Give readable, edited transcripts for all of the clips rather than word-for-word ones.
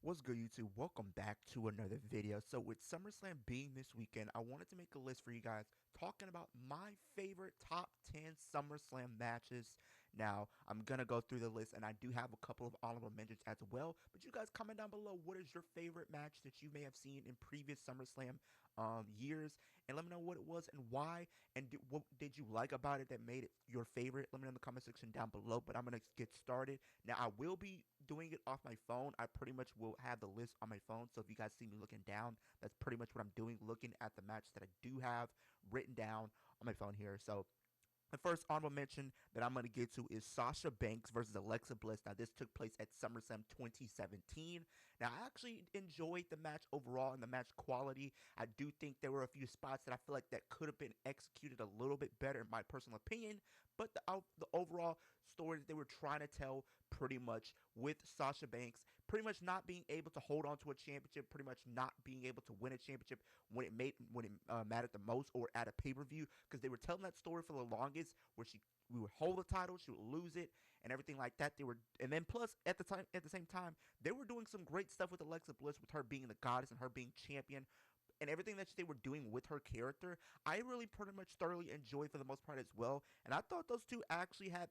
What's good, YouTube? Welcome back to another video. So with SummerSlam being this weekend, I wanted to make a list for you guys talking about my favorite top 10 SummerSlam matches. Now, I'm going to go through the list, and I do have a couple of honorable mentions as well. But you guys comment down below, what is your favorite match that you may have seen in previous SummerSlam years? And let me know what it was and why, and what did you like about it that made it your favorite? Let me know in the comment section down below, but I'm going to get started. Now, I will be doing it off my phone. I pretty much will have the list on my phone. So if you guys see me looking down, that's pretty much what I'm doing, looking at the match that I do have written down on my phone here. So the first honorable mention that I'm going to get to is Sasha Banks versus Alexa Bliss. Now, this took place at SummerSlam 2017. Now, I actually enjoyed the match overall and the match quality. I do think there were a few spots that I feel like that could have been executed a little bit better, in my personal opinion. But the overall story that they were trying to tell, pretty much with Sasha Banks, pretty much not being able to hold on to a championship, pretty much not being able to win a championship when it mattered the most, or at a pay-per-view, because they were telling that story for the longest, where we would hold the title, she would lose it, and everything like that. And then plus at the same time, they were doing some great stuff with Alexa Bliss, with her being the goddess and her being champion, and everything that they were doing with her character. I really pretty much thoroughly enjoyed for the most part as well, and I thought those two actually had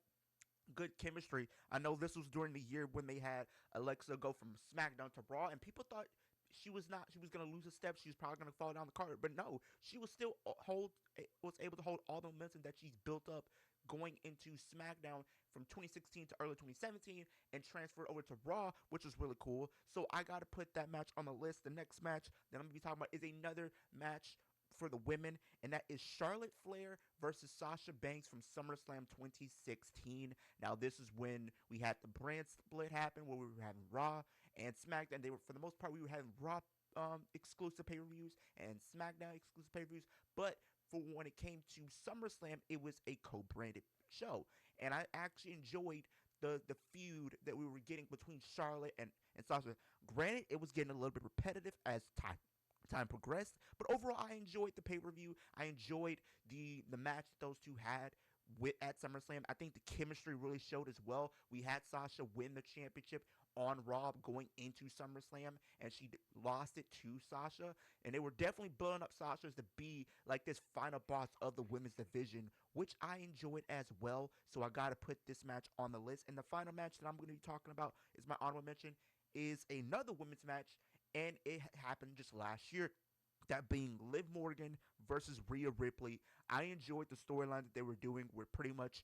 good chemistry. I know this was during the year when they had Alexa go from SmackDown to Raw, and people thought she was gonna lose a step. She was probably gonna fall down the card, but no, she was still was able to hold all the momentum that she's built up going into SmackDown from 2016 to early 2017 and transferred over to Raw, which was really cool. So I gotta put that match on the list. The next match that I'm gonna be talking about is another match for the women, and that is Charlotte Flair versus Sasha Banks from SummerSlam 2016. Now, this is when we had the brand split happen, where we were having Raw and SmackDown. They were, for the most part, we were having Raw exclusive pay-per-views and SmackDown exclusive pay-per-views, but for when it came to SummerSlam, it was a co-branded show, and I actually enjoyed the feud that we were getting between Charlotte and Sasha. Granted, it was getting a little bit repetitive as time progressed, but overall I enjoyed the pay-per-view. I enjoyed the match that those two had at SummerSlam. I think the chemistry really showed as well. We had Sasha win the championship on Raw going into SummerSlam, and she lost it to Sasha, and they were definitely building up Sasha as to be like this final boss of the women's division, which I enjoyed as well. So I gotta put this match on the list. And the final match that I'm going to be talking about is my honorable mention, is another women's match, and it happened just last year. That being Liv Morgan versus Rhea Ripley. I enjoyed the storyline that they were doing, where pretty much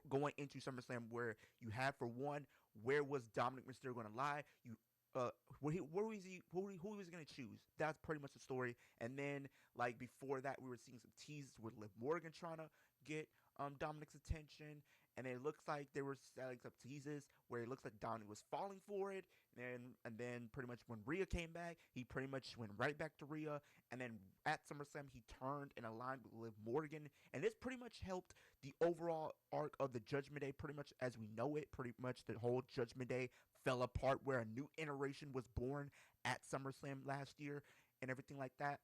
going into SummerSlam, where you have, for one, where was Dominic Mysterio going to lie? Where was who was going to choose? That's pretty much the story. And then, like, before that, we were seeing some teases with Liv Morgan trying to get Dominic's attention, and it looks like they were selling some teases where it looks like Dominic was falling for it, and then pretty much when Rhea came back, he pretty much went right back to Rhea, and then at SummerSlam he turned and aligned with Liv Morgan, and this pretty much helped the overall arc of the Judgment Day, pretty much as we know it. Pretty much the whole Judgment Day fell apart, where a new iteration was born at SummerSlam last year and everything like that.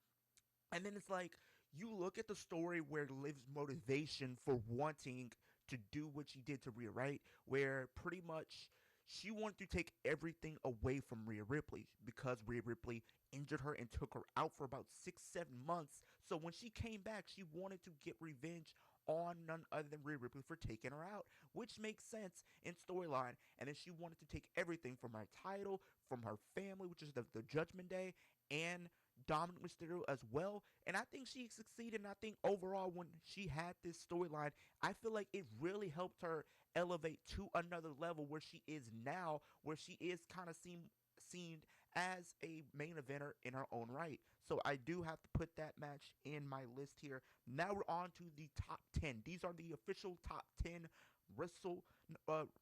And then it's like, you look at the story where Liv's motivation for wanting to do what she did to Rhea, right? Where pretty much she wanted to take everything away from Rhea Ripley, because Rhea Ripley injured her and took her out for about 6-7 months. So when she came back, she wanted to get revenge on none other than Rhea Ripley for taking her out, which makes sense in storyline. And then she wanted to take everything from her title, from her family, which is the Judgment Day, and Dominic Mysterio as well. And I think she succeeded. And I think overall, when she had this storyline, I feel like it really helped her elevate to another level, where she is now, where she is kind of seen as a main eventer in her own right. So I do have to put that match in my list here. Now we're on to the top 10. These are the official top 10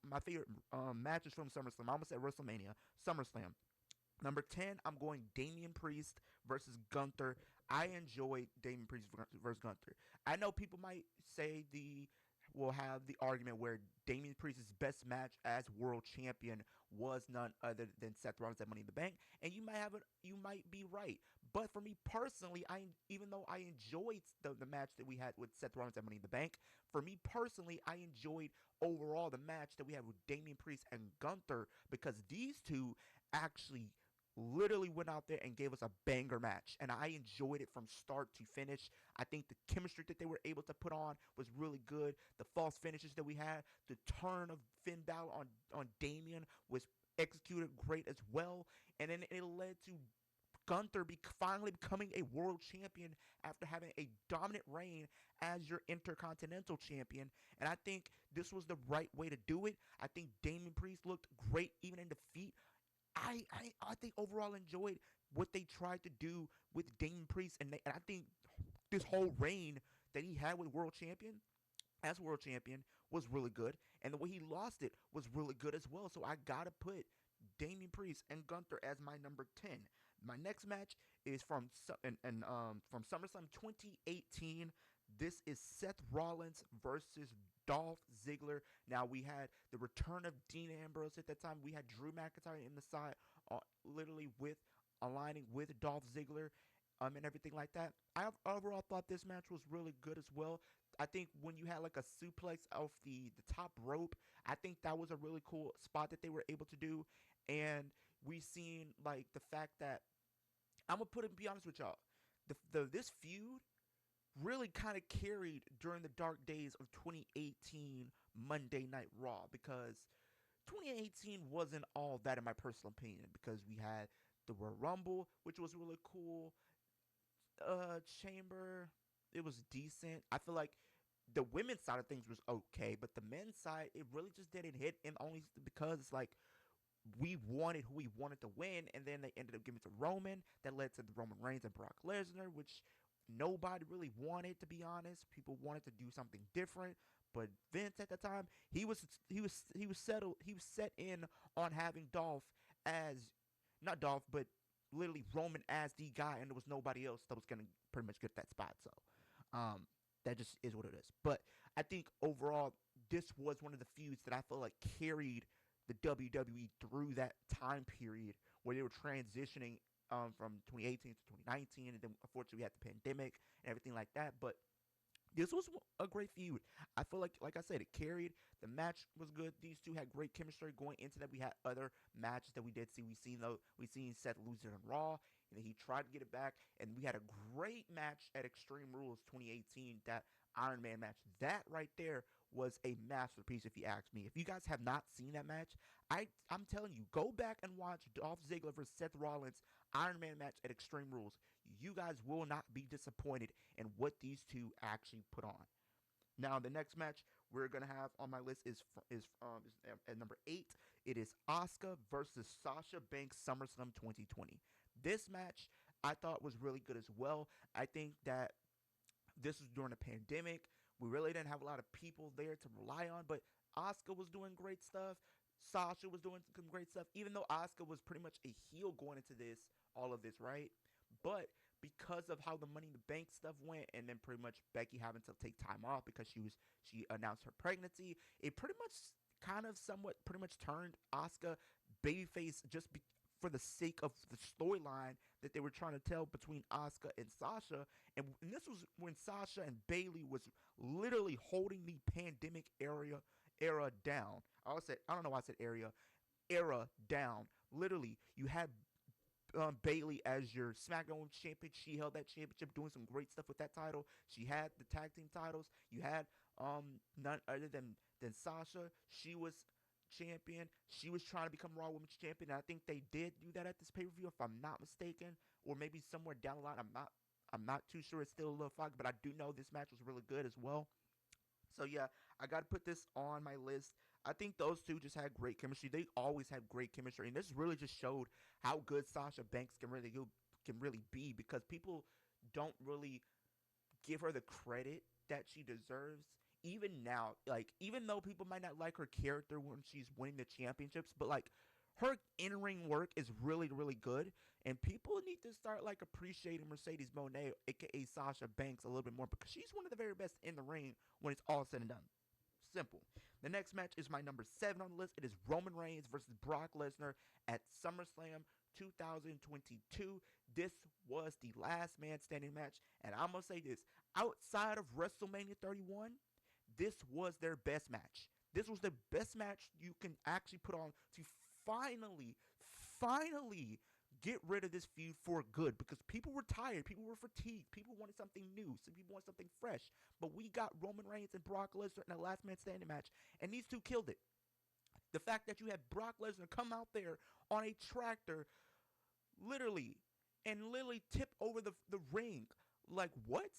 my favorite matches from SummerSlam. I almost said WrestleMania. SummerSlam. Number 10, I'm going Damian Priest versus Gunther. I enjoyed Damian Priest versus Gunther. I know people might say will have the argument where Damian Priest's best match as world champion was none other than Seth Rollins at Money in the Bank, and you might be right. But for me personally, even though I enjoyed the match that we had with Seth Rollins at Money in the Bank, for me personally, I enjoyed overall the match that we had with Damian Priest and Gunther because these two actually literally went out there and gave us a banger match, and I enjoyed it from start to finish. I think the chemistry that they were able to put on was really good. The false finishes that we had, the turn of Finn Balor on Damian was executed great as well, and then it led to Gunther finally becoming a world champion after having a dominant reign as your intercontinental champion. And I think this was the right way to do it. I think Damian Priest looked great even in defeat. I think overall enjoyed what they tried to do with Damian Priest, and I think this whole reign that he had with world champion as world champion was really good, and the way he lost it was really good as well. So I gotta put Damian Priest and Gunther as my number 10. My next match is from SummerSlam 2018. This is Seth Rollins versus Dolph Ziggler. Now we had the return of Dean Ambrose at that time. We had Drew McIntyre in the side, literally with aligning with Dolph Ziggler, and everything like that. I overall thought this match was really good as well. I think when you had like a suplex off the top rope, I think that was a really cool spot that they were able to do. And we seen like the fact that I'm gonna put it be honest with y'all, the this feud really kind of carried during the dark days of 2018 Monday Night Raw because 2018 wasn't all that in my personal opinion because we had the Royal Rumble, which was really cool. Chamber, it was decent. I feel like the women's side of things was okay, but the men's side, it really just didn't hit, and only because it's like we wanted who we wanted to win, and then they ended up giving it to Roman. That led to the Roman Reigns and Brock Lesnar, which nobody really wanted, to be honest. People wanted to do something different, but Vince at the time, he was set in on having Dolph as not Dolph, but literally Roman as the guy, and there was nobody else that was gonna pretty much get that spot. So, that just is what it is. But I think overall, this was one of the feuds that I feel like carried the WWE through that time period where they were transitioning from 2018 to 2019, and then unfortunately we had the pandemic and everything like that. But this was a great feud. I feel like I said, it carried. The match was good. These two had great chemistry going into that. We had other matches that we did see. We seen Seth lose it on Raw, and then he tried to get it back. And we had a great match at Extreme Rules 2018. That Iron Man match. That right there was a masterpiece, if you ask me. If you guys have not seen that match, I'm telling you, go back and watch Dolph Ziggler versus Seth Rollins Iron Man match at Extreme Rules. You guys will not be disappointed in what these two actually put on. Now, the next match we're gonna have on my list is at number 8. It is Asuka versus Sasha Banks SummerSlam 2020. This match I thought was really good as well. I think that this was during a pandemic. We really didn't have a lot of people there to rely on, but Asuka was doing great stuff. Sasha was doing some great stuff, even though Asuka was pretty much a heel going into all of this, right? But because of how the Money in the Bank stuff went, and then pretty much Becky having to take time off because she announced her pregnancy, it pretty much kind of somewhat pretty much turned Asuka babyface for the sake of the storyline that they were trying to tell between Asuka and Sasha. And this was when Sasha and Bayley was literally holding the pandemic era down. I don't know why I said era down. Literally, you had Bayley as your SmackDown champion. She held that championship, doing some great stuff with that title. She had the tag team titles. You had none other than Sasha. She was champion. She was trying to become Raw Women's Champion. And I think they did do that at this pay per view, if I'm not mistaken, or maybe somewhere down the line. I'm not too sure. It's still a little foggy, but I do know this match was really good as well. So yeah, I got to put this on my list. I think those two just had great chemistry. They always have great chemistry, and this really just showed how good Sasha Banks can really be, because people don't really give her the credit that she deserves. Even now, like, even though people might not like her character when she's winning the championships, but like, her in-ring work is really, really good, and people need to start like appreciating Mercedes Moné, aka Sasha Banks, a little bit more, because she's one of the very best in the ring when it's all said and done. Simple. The next match is my number 7 on the list. It is Roman Reigns versus Brock Lesnar at SummerSlam 2022. This was the last man standing match. And I'm going to say this, outside of WrestleMania 31, this was their best match. This was the best match you can actually put on to finally get rid of this feud for good, because people were tired, people were fatigued, people wanted something new, some people wanted something fresh. But we got Roman Reigns and Brock Lesnar in a last man standing match, and these two killed it. The fact that you had Brock Lesnar come out there on a tractor, literally, and literally tip over the ring. Like, what?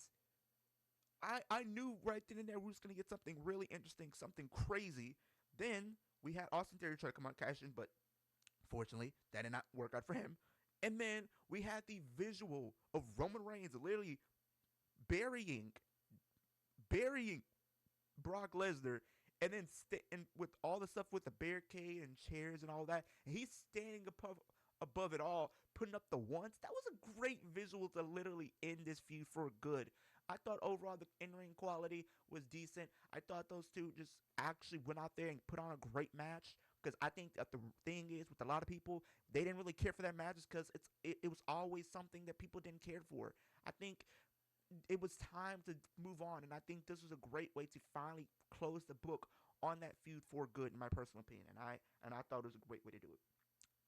I knew right then and there we was going to get something really interesting, something crazy. Then we had Austin Theory try to come out cash in, but fortunately, that did not work out for him. And then we had the visual of Roman Reigns literally burying, burying Brock Lesnar, and then and with all the stuff with the barricade and chairs and all that, and he's standing above it all, putting up the ones. That was a great visual to literally end this feud for good. I thought overall the in-ring quality was decent. I thought those two just actually went out there and put on a great match. Because I think that the thing is, with a lot of people, they didn't really care for that match because it was always something that people didn't care for. I think it was time to move on, and I think this was a great way to finally close the book on that feud for good, in my personal opinion. And I thought it was a great way to do it.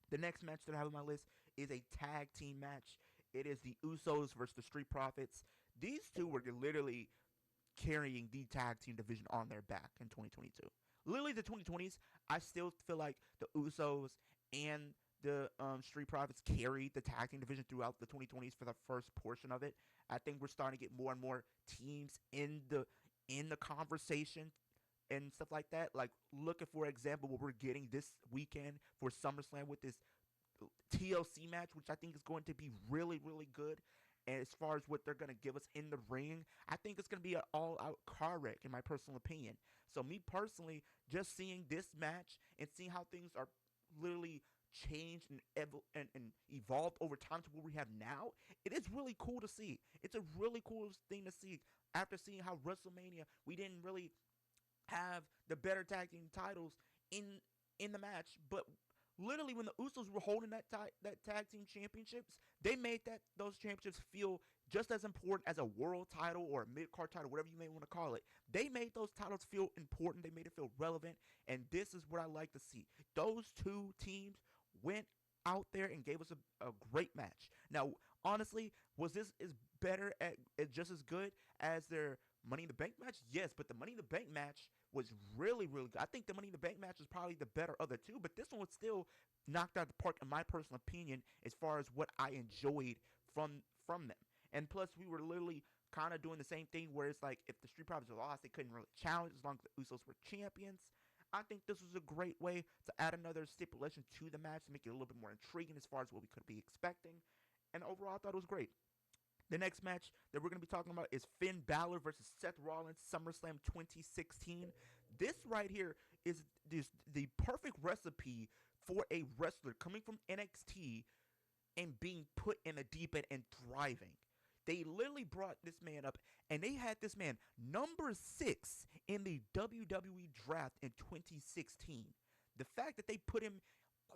The next match that I have on my list is a tag team match. It is the Usos versus the Street Profits. These two were literally carrying the tag team division on their back in 2022. Literally, the 2020s, I still feel like the Usos and the Street Profits carried the tag team division throughout the 2020s for the first portion of it. I think we're starting to get more and more teams in the conversation and stuff like that. Like, looking for example, what we're getting this weekend for SummerSlam with this TLC match, which I think is going to be really, really good. And as far as what they're going to give us in the ring, I think it's going to be an all-out car wreck, in my personal opinion. So me personally, just seeing this match and seeing how things are literally changed and evolved over time to what we have now, it is really cool to see. It's a really cool thing to see after seeing how WrestleMania, we didn't really have the better tag team titles in the match, but literally when the Usos were holding that tag team championships, they made those championships feel just as important as a world title or a mid-card title, whatever you may want to call it. They made those titles feel important. They made it feel relevant, and this is what I like to see. Those two teams went out there and gave us a great match. Now, honestly, was this is better at just as good as their Money in the Bank match? Yes, but the Money in the Bank match was really, really good. I think the Money in the Bank match was probably the better of the two, but this one was still knocked out of the park, in my personal opinion, as far as what I enjoyed from them. And plus, we were literally kind of doing the same thing where it's like, if the Street Profits lost, they couldn't really challenge as long as the Usos were champions. I think this was a great way to add another stipulation to the match to make it a little bit more intriguing as far as what we could be expecting. And overall, I thought it was great. The next match that we're going to be talking about is Finn Balor versus Seth Rollins, SummerSlam 2016. This right here is the perfect recipe for a wrestler coming from NXT and being put in the deep end and thriving. They literally brought this man up, and they had this man number 6 in the WWE draft in 2016. The fact that they put him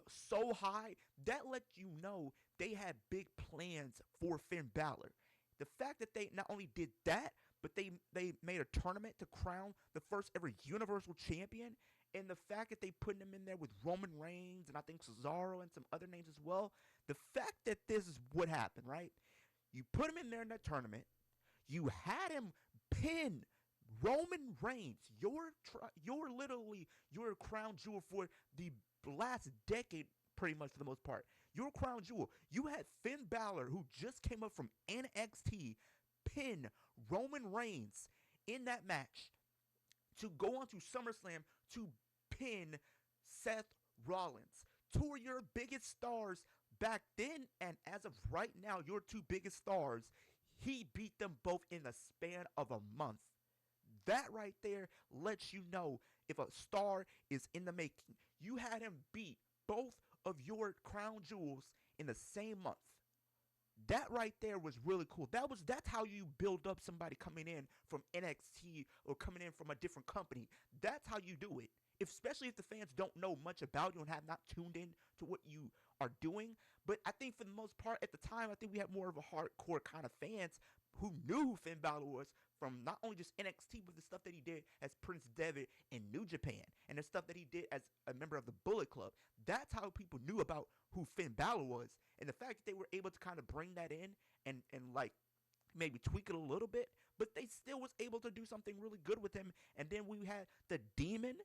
so high, that lets you know they had big plans for Finn Balor. The fact that they not only did that, but they made a tournament to crown the first ever Universal Champion, and the fact that they put him in there with Roman Reigns and I think Cesaro and some other names as well, the fact that this is what happened, right? You put him in there in that tournament, you had him pin Roman Reigns, literally your crown jewel for the last decade, pretty much for the most part. Your crown jewel. You had Finn Balor, who just came up from NXT, pin Roman Reigns in that match to go on to SummerSlam to pin Seth Rollins. Two of your biggest stars back then, and as of right now, your two biggest stars, he beat them both in the span of a month. That right there lets you know if a star is in the making. You had him beat both of your crown jewels in the same month. That right there was really cool. That's how you build up somebody coming in from NXT or coming in from a different company. That's how you do it. Especially if the fans don't know much about you and have not tuned in to what you are doing. But I think for the most part at the time, I think we had more of a hardcore kind of fans who knew who Finn Balor was from not only just NXT, but the stuff that he did as Prince Devitt in New Japan and the stuff that he did as a member of the Bullet Club. That's how people knew about who Finn Balor was. And the fact that they were able to kind of bring that in and like maybe tweak it a little bit, but they still was able to do something really good with him. And then we had the Demon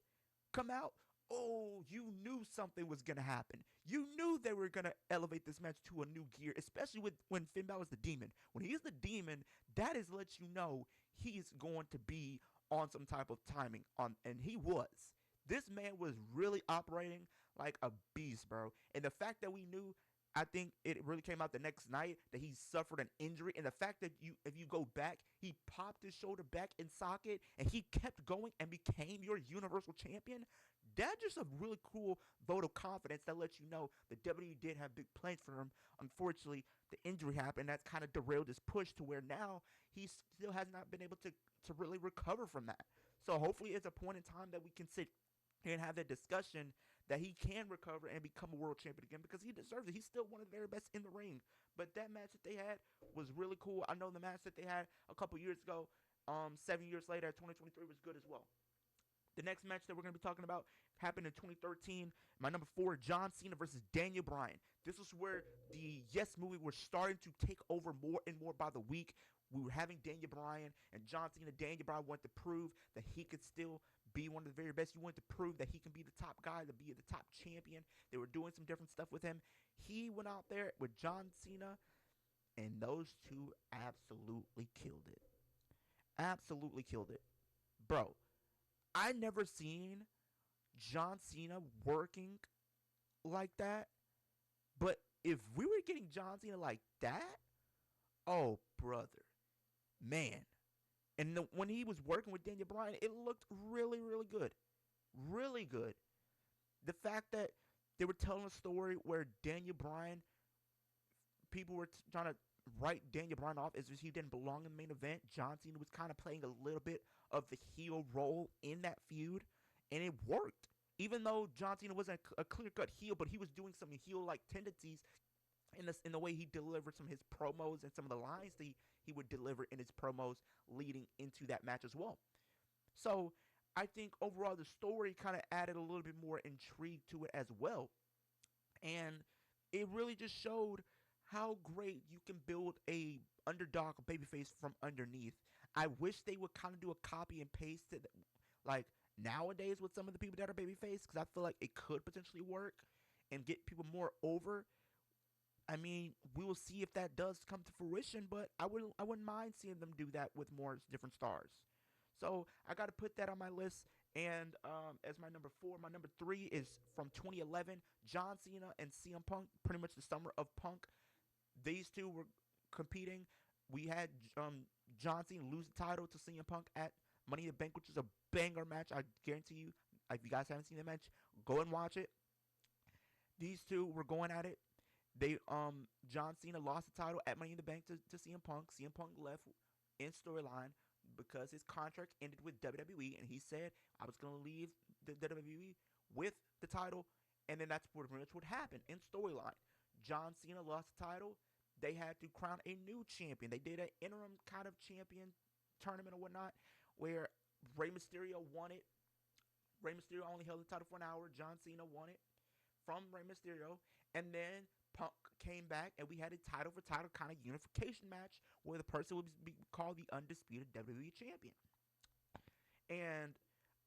come out. Oh, you knew something was gonna happen. You knew they were gonna elevate this match to a new gear, especially with when Finn Balor was the Demon. When he's the Demon, that is lets you know he's going to be on some type of timing on, and he was. This man was really operating like a beast, bro. And the fact that we knew, I think it really came out the next night that he suffered an injury, and the fact that if you go back, he popped his shoulder back in socket, and he kept going and became your Universal Champion. That's just a really cool vote of confidence that lets you know the WWE did have big plans for him. Unfortunately, the injury happened. That's kind of derailed his push to where now he still has not been able to really recover from that. So hopefully, it's a point in time that we can sit and have that discussion that he can recover and become a world champion again because he deserves it. He's still one of the very best in the ring. But that match that they had was really cool. I know the match that they had a couple years ago, 7 years later, 2023, was good as well. The next match that we're going to be talking about happened in 2013. My number 4, John Cena versus Daniel Bryan. This was where the Yes movie was starting to take over more and more by the week. We were having Daniel Bryan and John Cena. Daniel Bryan wanted to prove that he could still be one of the very best. He wanted to prove that he can be the top guy, to be the top champion. They were doing some different stuff with him. He went out there with John Cena, and those two absolutely killed it. Absolutely killed it. Bro, I never seen John Cena working like that. But if we were getting John Cena like that, oh brother, man. And when he was working with Daniel Bryan, it looked really, really good, really good. The fact that they were telling a story where Daniel Bryan, people were trying to write Daniel Bryan off as if he didn't belong in the main event. John Cena was kind of playing a little bit of the heel role in that feud, and it worked. Even though John Cena wasn't a clear-cut heel, but he was doing some heel-like tendencies in the way he delivered some of his promos and some of the lines that he would deliver in his promos leading into that match as well. So I think overall the story kind of added a little bit more intrigue to it as well. And it really just showed how great you can build a underdog babyface from underneath. I wish they would kind of do a copy and paste it like nowadays with some of the people that are babyface, because I feel like it could potentially work and get people more over. I mean, we will see if that does come to fruition, but I wouldn't mind seeing them do that with more different stars. So I got to put that on my list. And as my number 4, my number 3 is from 2011, John Cena and CM Punk, pretty much the summer of Punk. These two were competing. We had John Cena lose the title to CM Punk at Money in the Bank, which is a banger match. I guarantee you, if you guys haven't seen the match, go and watch it. These two were going at it. They John Cena lost the title at Money in the Bank to CM Punk. CM Punk left in storyline because his contract ended with WWE, and he said, I was gonna leave the WWE with the title, and then that's pretty much what happened in storyline. John Cena lost the title. They had to crown a new champion. They did an interim kind of champion tournament or whatnot, where Rey Mysterio won it. Rey Mysterio only held the title for an hour. John Cena won it from Rey Mysterio, and then Punk came back, and we had a title for title kind of unification match where the person would be called the undisputed WWE champion. And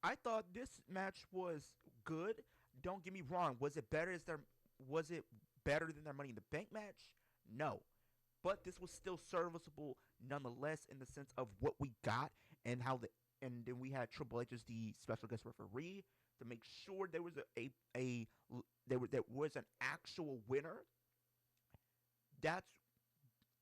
I thought this match was good. Don't get me wrong. Was it better than their Money in the Bank match? No. But this was still serviceable nonetheless in the sense of what we got and how the and then we had Triple H as the special guest referee to make sure there was there was an actual winner. That's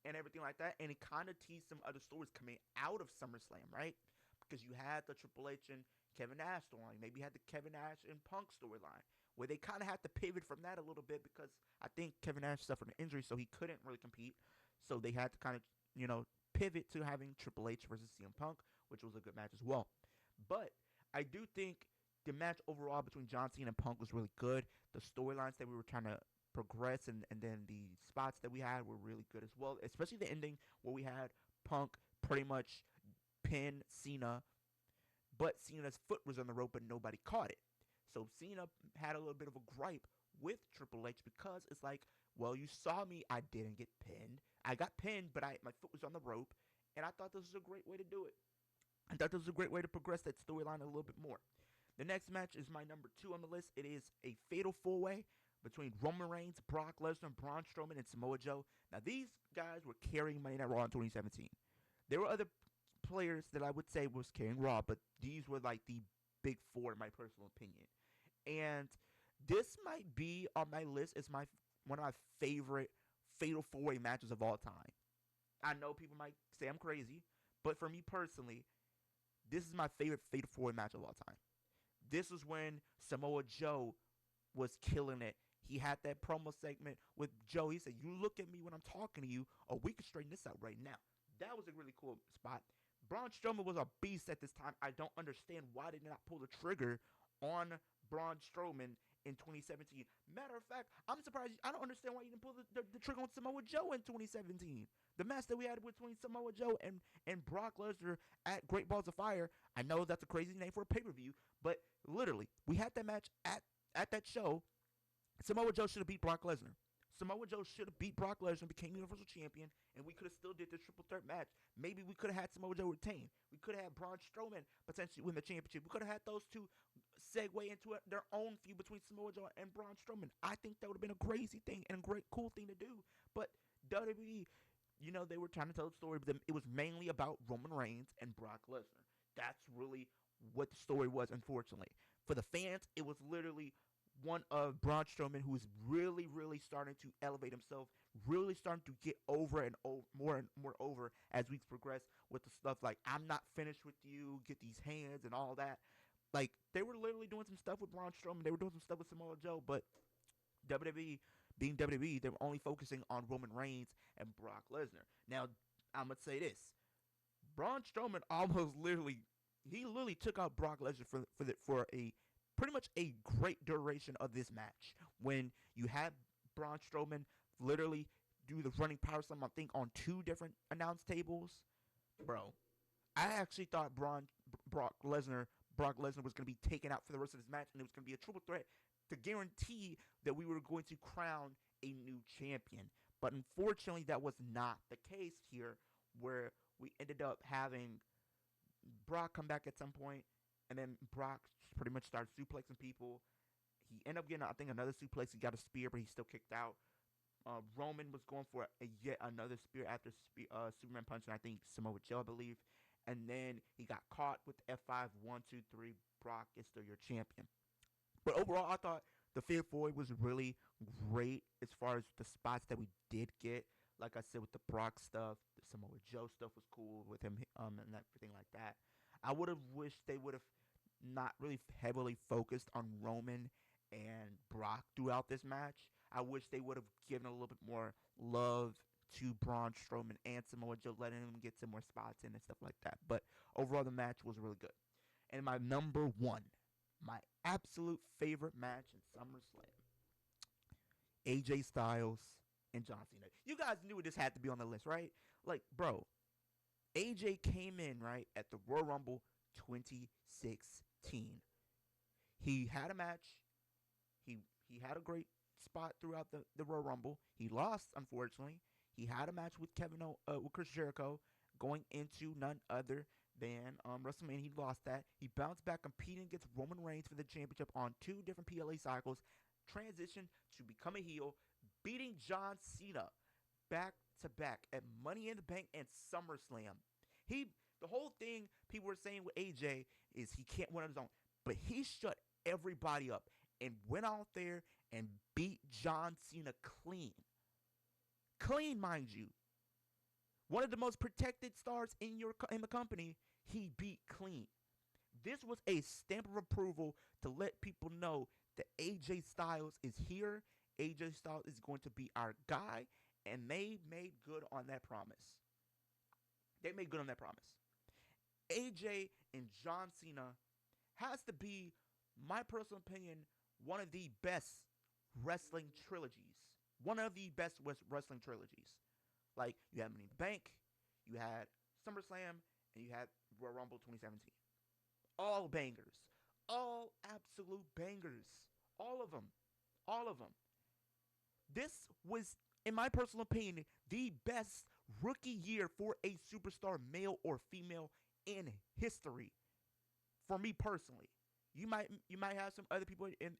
and everything like that, and it kind of teased some other stories coming out of SummerSlam, right? Because you had the Triple H and Kevin Nash storyline, maybe you had the Kevin Nash and Punk storyline, where they kind of had to pivot from that a little bit because I think Kevin Nash suffered an injury, so he couldn't really compete. So they had to kind of, pivot to having Triple H versus CM Punk, which was a good match as well. But I do think the match overall between John Cena and Punk was really good. The storylines that we were trying to progress and then the spots that we had were really good as well, especially the ending where we had Punk pretty much pin Cena, but Cena's foot was on the rope, but nobody caught it. So Cena had a little bit of a gripe with Triple H because it's like, well, you saw me, I didn't get pinned. I got pinned, but my foot was on the rope, and I thought this was a great way to do it. I thought this was a great way to progress that storyline a little bit more. The next match is my number 2 on the list. It is a fatal 4-way between Roman Reigns, Brock Lesnar, Braun Strowman, and Samoa Joe. Now, these guys were carrying Monday Night Raw in 2017. There were other players that I would say was carrying Raw, but these were like the big four in my personal opinion. And this might be on my list as one of my favorite fatal 4-way matches of all time. I know people might say I'm crazy, but for me personally, this is my favorite fatal 4-way match of all time. This is when Samoa Joe was killing it. He had that promo segment with Joe. He said, "You look at me when I'm talking to you, or we can straighten this out right now." That was a really cool spot. Braun Strowman was a beast at this time. I don't understand why they did not pull the trigger on Braun Strowman in 2017. Matter of fact, I'm surprised. I don't understand why you didn't pull the trigger on Samoa Joe in 2017. The match that we had between Samoa Joe and Brock Lesnar at Great Balls of Fire. I know that's a crazy name for a pay-per-view, but literally, we had that match at that show. Samoa Joe should have beat Brock Lesnar. Samoa Joe should have beat Brock Lesnar, became Universal Champion, and we could have still did the triple threat match. Maybe we could have had Samoa Joe retain. We could have had Braun Strowman potentially win the championship. We could have had those two segue into their own feud between Samoa Joe and Braun Strowman. I think that would have been a crazy thing and a great, cool thing to do. But WWE, they were trying to tell the story, but it was mainly about Roman Reigns and Brock Lesnar. That's really what the story was, unfortunately. For the fans, it was literally one of Braun Strowman who is really, really starting to elevate himself, really starting to get over and more over as weeks progress with the stuff like, "I'm not finished with you, get these hands," and all that. Like, they were literally doing some stuff with Braun Strowman. They were doing some stuff with Samoa Joe, but WWE, being WWE, they were only focusing on Roman Reigns and Brock Lesnar. Now, I'm going to say this. Braun Strowman he literally took out Brock Lesnar for a pretty much a great duration of this match. When you had Braun Strowman literally do the running power slam, I think, on 2 different announce tables, bro. I actually thought Brock Lesnar was going to be taken out for the rest of this match, and it was going to be a triple threat to guarantee that we were going to crown a new champion. But unfortunately, that was not the case here, where we ended up having Brock come back at some point, and then Brock pretty much started suplexing people. He ended up getting, I think, another suplex. He got a spear, but he still kicked out. Roman was going for yet another spear after Superman punch, and I think Samoa Joe, I believe. And then he got caught with the F5, 1, 2, 3. Brock is still your champion. But overall, I thought the Fatal 4 was really great as far as the spots that we did get. Like I said, with the Brock stuff, the Samoa Joe stuff was cool with him and everything like that. I would have wished they would have not really heavily focused on Roman and Brock throughout this match. I wish they would have given a little bit more love to Braun Strowman and Samoa Joe, letting them get some more spots in and stuff like that. But overall, the match was really good. And my number 1, my absolute favorite match in SummerSlam, AJ Styles and John Cena. You guys knew this had to be on the list, right? Like, bro, AJ came in, right, at the Royal Rumble 2016. He had a match. He had a great spot throughout the Royal Rumble. He lost, unfortunately. He had a match with with Chris Jericho going into none other than WrestleMania. He lost that. He bounced back competing against Roman Reigns for the championship on 2 different PLA cycles. Transitioned to become a heel, beating John Cena back to back at Money in the Bank and SummerSlam. The whole thing people were saying with AJ is he can't win on his own, but he shut everybody up and went out there and beat John Cena clean. Clean, mind you. One of the most protected stars in the company, he beat clean. This was a stamp of approval to let people know that AJ Styles is here. AJ Styles is going to be our guy, and they made good on that promise. They made good on that promise. AJ and John Cena has to be, my personal opinion, one of the best wrestling trilogies. One of the best wrestling trilogies. Like, you had Money in the Bank, you had SummerSlam, and you had Royal Rumble 2017. All bangers. All absolute bangers. All of them. All of them. This was, in my personal opinion, the best rookie year for a superstar, male or female, in history. For me personally, you might have some other people in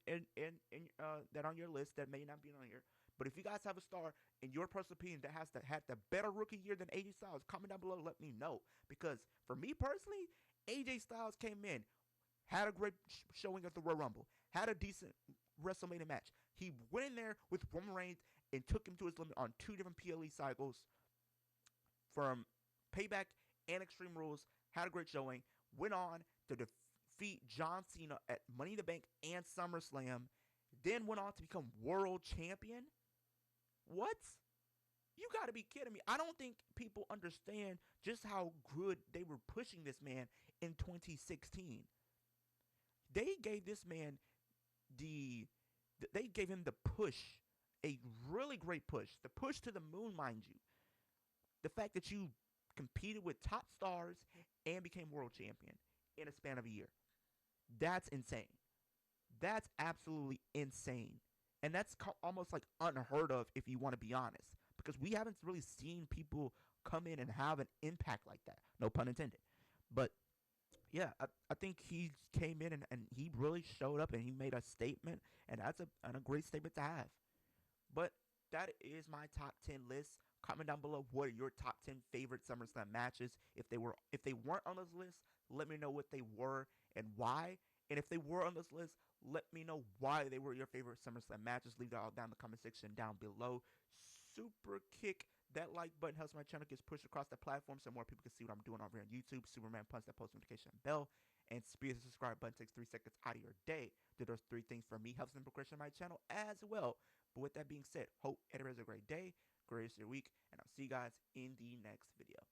that on your list that may not be on here. But if you guys have a star in your personal opinion that has had the better rookie year than AJ Styles, comment down below. Let me know, because for me personally, AJ Styles came in, had a great showing at the Royal Rumble, had a decent WrestleMania match. He went in there with Roman Reigns and took him to his limit on two different PLE cycles from Payback and Extreme Rules. Had a great showing. Went on to defeat John Cena at Money in the Bank and SummerSlam. Then went on to become world champion. What? You got to be kidding me. I don't think people understand just how good they were pushing this man in 2016. They gave this man the they gave him the push, a really great push, the push to the moon, mind you. The fact that you competed with top stars and became world champion in a span of a year. That's insane. That's absolutely insane. And that's almost like unheard of, if you want to be honest, because we haven't really seen people come in and have an impact like that. No pun intended. But yeah, I think he came in and he really showed up and he made a statement, and that's a great statement to have. But that is my top 10 list. Comment down below what are your top 10 favorite SummerSlam matches. If they weren't on this list, let me know what they were and why. And if they were on this list, let me know why they were your favorite SummerSlam matches. Leave that all down in the comment section down below. Super kick that like button, helps my channel gets pushed across the platform so more people can see what I'm doing over here on YouTube. Superman punch that post notification bell, and speed the subscribe button takes 3 seconds out of your day. Do those 3 things for me, helps in progression of my channel as well. But with that being said, hope everybody has a great day, great rest of your week, and I'll see you guys in the next video.